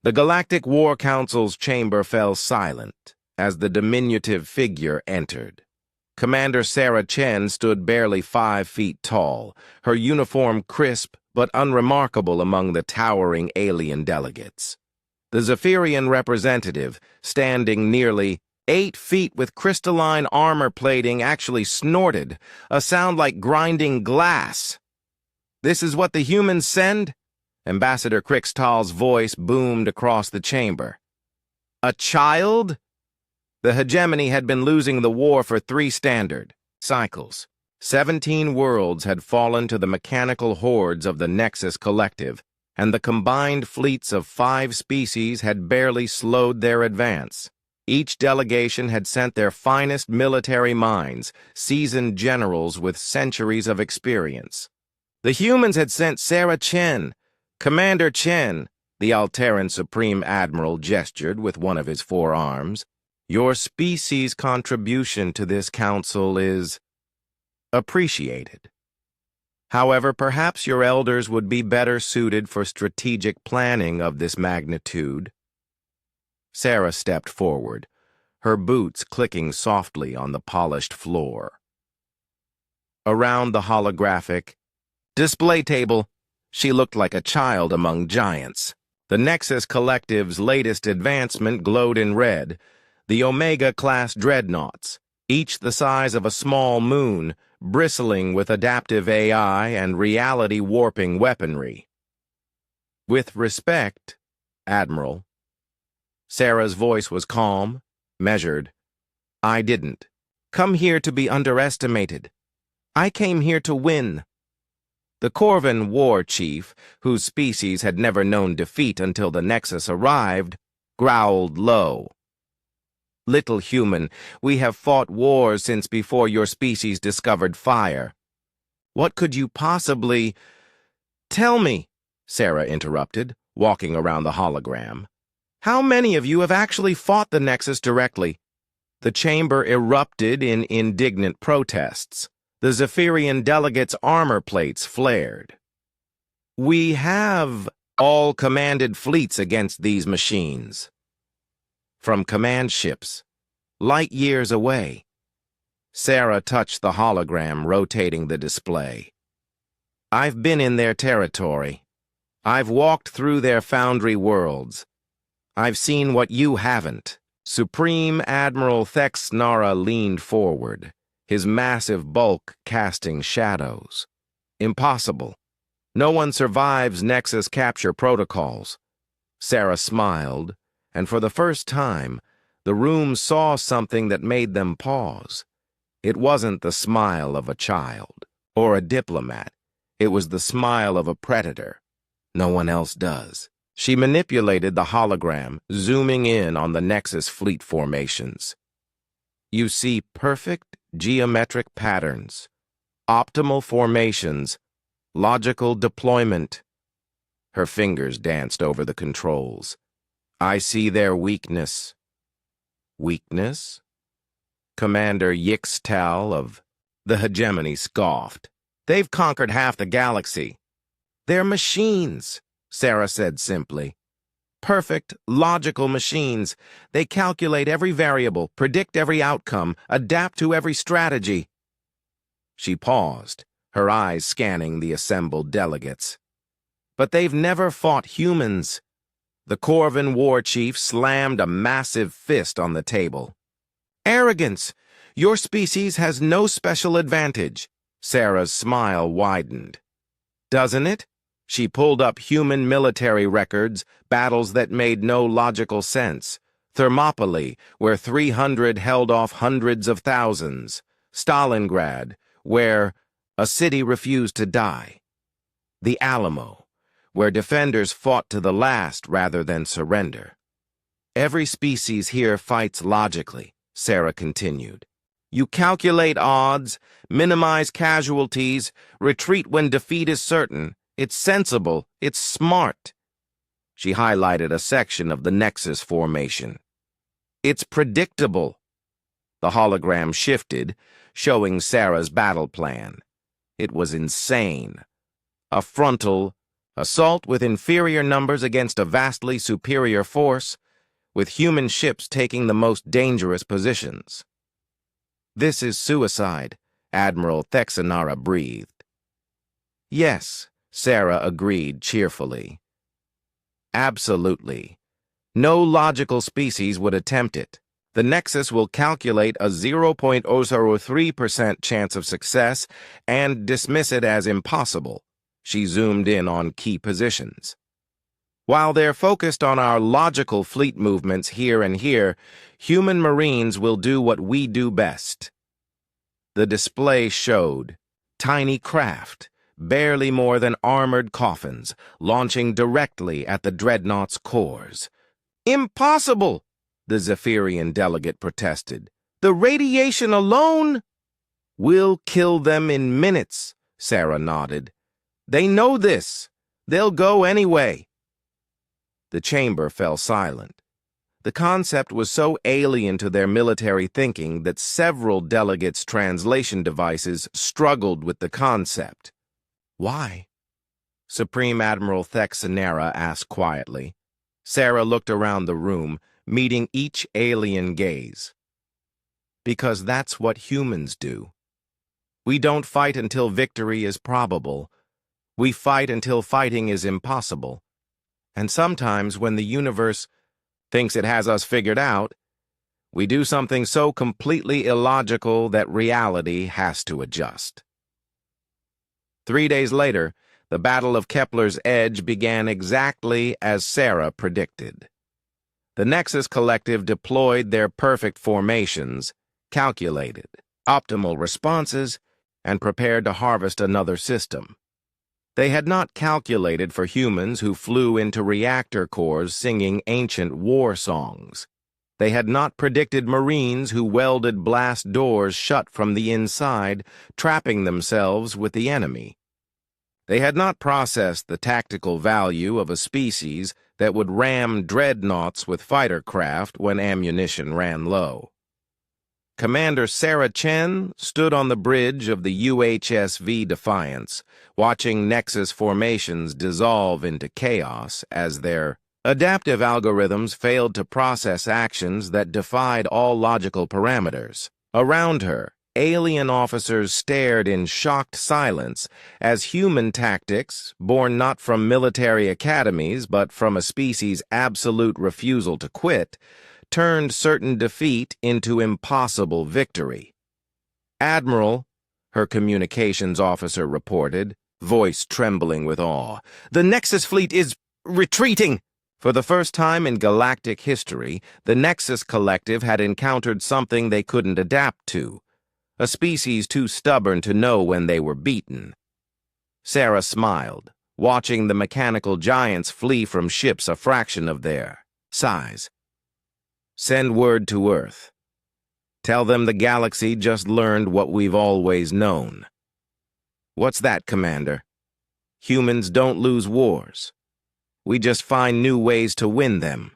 The Galactic War Council's chamber fell silent as the diminutive figure entered. Commander Sarah Chen stood barely 5 feet tall, her uniform crisp but unremarkable among the towering alien delegates. The Zephyrian representative, standing nearly 8 feet with crystalline armor plating, actually snorted, a sound like grinding glass. "This is what the humans send?" Ambassador Krixtal's voice boomed across the chamber. "A child?" The hegemony had been losing the war for 3 standard cycles. 17 worlds had fallen to the mechanical hordes of the Nexus Collective, and the combined fleets of 5 species had barely slowed their advance. Each delegation had sent their finest military minds, seasoned generals with centuries of experience. The humans had sent Sarah Chen. "Commander Chen," the Alteran Supreme Admiral gestured with one of his 4 arms. "Your species' contribution to this council is appreciated. However, perhaps your elders would be better suited for strategic planning of this magnitude." Sarah stepped forward, her boots clicking softly on the polished floor. Around the holographic display table, she looked like a child among giants. The Nexus Collective's latest advancement glowed in red, the Omega-class dreadnoughts, each the size of a small moon, bristling with adaptive AI and reality-warping weaponry. "With respect, Admiral." Sarah's voice was calm, measured. "I didn't come here to be underestimated. I came here to win." The Corvan war chief, whose species had never known defeat until the Nexus arrived, growled low. "Little human, we have fought wars since before your species discovered fire. What could you possibly—" "Tell me," Sarah interrupted, walking around the hologram. "How many of you have actually fought the Nexus directly?" The chamber erupted in indignant protests. The Zephyrian delegates' armor plates flared. "We have all commanded fleets against these machines. From command ships, light years away." Sarah touched the hologram, rotating the display. "I've been in their territory. I've walked through their foundry worlds. I've seen what you haven't." Supreme Admiral Thexnara leaned forward, his massive bulk casting shadows. "Impossible. No one survives Nexus capture protocols." Sarah smiled, and for the first time, the room saw something that made them pause. It wasn't the smile of a child or a diplomat. It was the smile of a predator. No one else does. She manipulated the hologram, zooming in on the Nexus fleet formations. "You see perfect geometric patterns, optimal formations, logical deployment." Her fingers danced over the controls. "I see their weakness." "Weakness?" Commander Yixtal of the hegemony scoffed. "They've conquered half the galaxy." "They're machines," Sarah said simply. "Perfect, logical machines. They calculate every variable, predict every outcome, adapt to every strategy." She paused, her eyes scanning the assembled delegates. "But they've never fought humans." The Corvan war chief slammed a massive fist on the table. "Arrogance! Your species has no special advantage." Sarah's smile widened. "Doesn't it?" She pulled up human military records, battles that made no logical sense. Thermopylae, where 300 held off hundreds of thousands. Stalingrad, where a city refused to die. The Alamo, where defenders fought to the last rather than surrender. "Every species here fights logically," Sarah continued. "You calculate odds, minimize casualties, retreat when defeat is certain. It's sensible, it's smart." She highlighted a section of the Nexus formation. "It's predictable." The hologram shifted, showing Sarah's battle plan. It was insane. A frontal, Assault with inferior numbers against a vastly superior force, with human ships taking the most dangerous positions. This is suicide, Admiral Thexanara breathed. Yes, Sarah agreed cheerfully. Absolutely. No logical species would attempt it. The Nexus will calculate a 0.003% chance of success and dismiss it as impossible. She zoomed in on key positions. While they're focused on our logical fleet movements here and here, human Marines will do what we do best. The display showed tiny craft, barely more than armored coffins, launching directly at the dreadnought's cores. Impossible! The Zephyrian delegate protested. The radiation alone? We'll kill them in minutes, Sarah nodded. They know this. They'll go anyway. The chamber fell silent. The concept was so alien to their military thinking that several delegates' translation devices struggled with the concept. Why? Supreme Admiral Thexanera asked quietly. Sarah looked around the room, meeting each alien gaze. Because that's what humans do. We don't fight until victory is probable. We fight until fighting is impossible. And sometimes when the universe thinks it has us figured out, we do something so completely illogical that reality has to adjust. 3 days later, the Battle of Kepler's Edge began exactly as Sarah predicted. The Nexus Collective deployed their perfect formations, calculated optimal responses, and prepared to harvest another system. They had not calculated for humans who flew into reactor cores singing ancient war songs. They had not predicted Marines who welded blast doors shut from the inside, trapping themselves with the enemy. They had not processed the tactical value of a species that would ram dreadnoughts with fighter craft when ammunition ran low. Commander Sarah Chen stood on the bridge of the UHSV Defiance, watching Nexus formations dissolve into chaos as their adaptive algorithms failed to process actions that defied all logical parameters. Around her, alien officers stared in shocked silence as human tactics, born not from military academies but from a species' absolute refusal to quit, turned certain defeat into impossible victory. Admiral, her communications officer reported, voice trembling with awe, the Nexus fleet is retreating! For the first time in galactic history, the Nexus Collective had encountered something they couldn't adapt to, a species too stubborn to know when they were beaten. Sarah smiled, watching the mechanical giants flee from ships a fraction of their size. Send word to Earth. Tell them the galaxy just learned what we've always known. What's that, Commander? Humans don't lose wars. We just find new ways to win them.